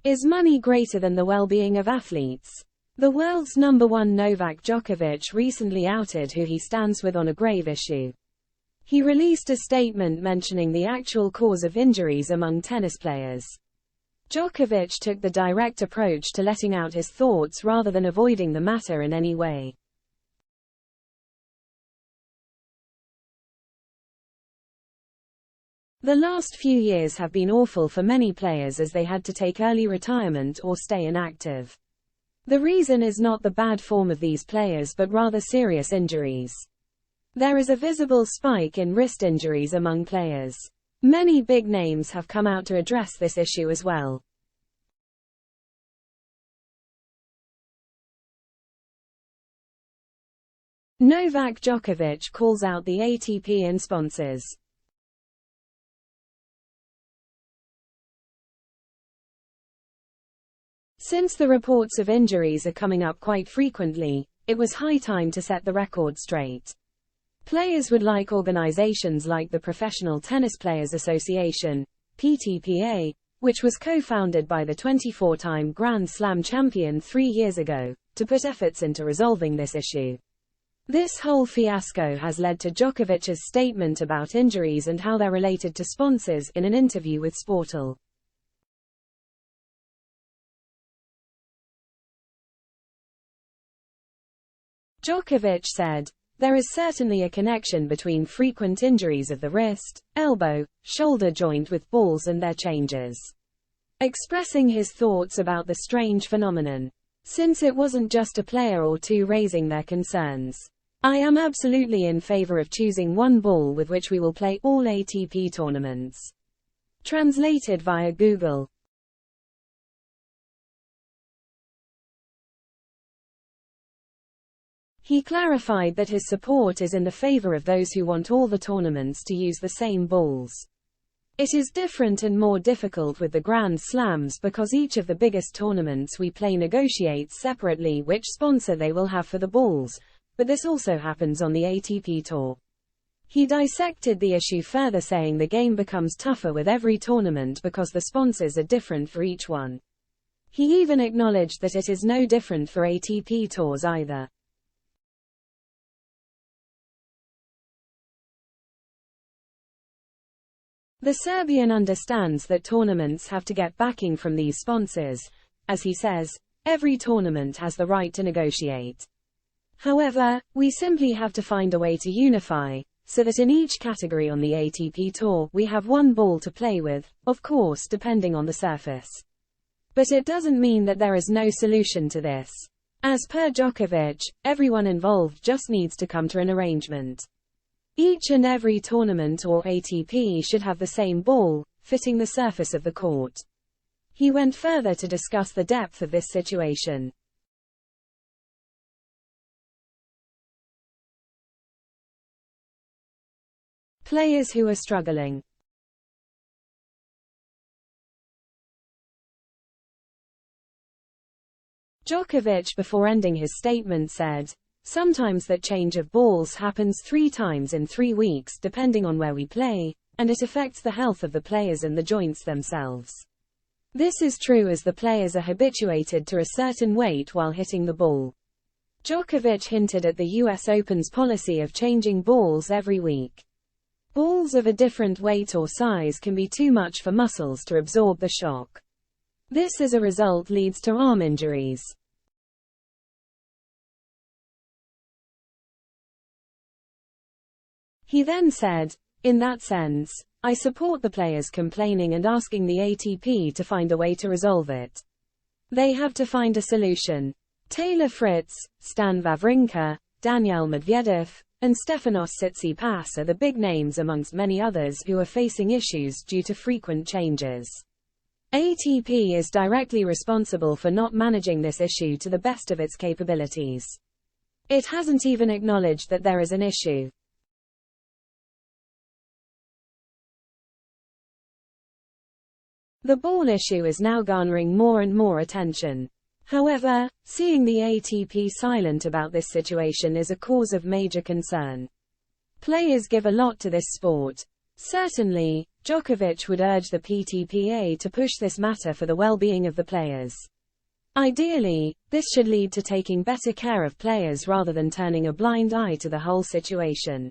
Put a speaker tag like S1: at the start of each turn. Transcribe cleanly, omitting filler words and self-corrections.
S1: Is money greater than the well-being of athletes? The world's number one Novak Djokovic recently outed who he stands with on a grave issue. He released a statement mentioning the actual cause of injuries among tennis players. Djokovic took the direct approach to letting out his thoughts rather than avoiding the matter in any way. The last few years have been awful for many players as they had to take early retirement or stay inactive. The reason is not the bad form of these players but rather serious injuries. There is a visible spike in wrist injuries among players. Many big names have come out to address this issue as well. Novak Djokovic calls out the ATP and sponsors. Since the reports of injuries are coming up quite frequently, it was high time to set the record straight. Players would like organizations like the Professional Tennis Players Association, PTPA, which was co-founded by the 24-time Grand Slam champion 3 years ago, to put efforts into resolving this issue. This whole fiasco has led to Djokovic's statement about injuries and how they're related to sponsors in an interview with Sportal. Djokovic said, "There is certainly a connection between frequent injuries of the wrist, elbow, shoulder joint with balls and their changes." Expressing his thoughts about the strange phenomenon. "Since it wasn't just a player or two raising their concerns, I am absolutely in favor of choosing one ball with which we will play all ATP tournaments." Translated via Google. He clarified that his support is in the favor of those who want all the tournaments to use the same balls. It is different and more difficult with the Grand Slams because each of the biggest tournaments we play negotiates separately which sponsor they will have for the balls, but this also happens on the ATP Tour. He dissected the issue further, saying the game becomes tougher with every tournament because the sponsors are different for each one. He even acknowledged that it is no different for ATP tours either. The Serbian understands that tournaments have to get backing from these sponsors. As he says, every tournament has the right to negotiate. However, we simply have to find a way to unify, so that in each category on the ATP Tour we have one ball to play with, of course depending on the surface. But it doesn't mean that there is no solution to this. As per Djokovic, everyone involved just needs to come to an arrangement. Each and every tournament or ATP should have the same ball, fitting the surface of the court. He went further to discuss the depth of this situation. Players who are struggling. Djokovic before ending his statement said, "Sometimes that change of balls happens 3 times in 3 weeks depending on where we play, and it affects the health of the players and the joints themselves. This is true as the players are habituated to a certain weight while hitting the ball." Djokovic hinted at the US Open's policy of changing balls every week. Balls of a different weight or size can be too much for muscles to absorb the shock. This as a result leads to arm injuries. He then said, "In that sense, I support the players complaining and asking the ATP to find a way to resolve it. They have to find a solution." Taylor Fritz, Stan Wawrinka, Daniil Medvedev, and Stefanos Tsitsipas are the big names amongst many others who are facing issues due to frequent changes. ATP is directly responsible for not managing this issue to the best of its capabilities. It hasn't even acknowledged that there is an issue. The ball issue is now garnering more and more attention. However, seeing the ATP silent about this situation is a cause of major concern. Players give a lot to this sport. Certainly, Djokovic would urge the PTPA to push this matter for the well-being of the players. Ideally, this should lead to taking better care of players rather than turning a blind eye to the whole situation.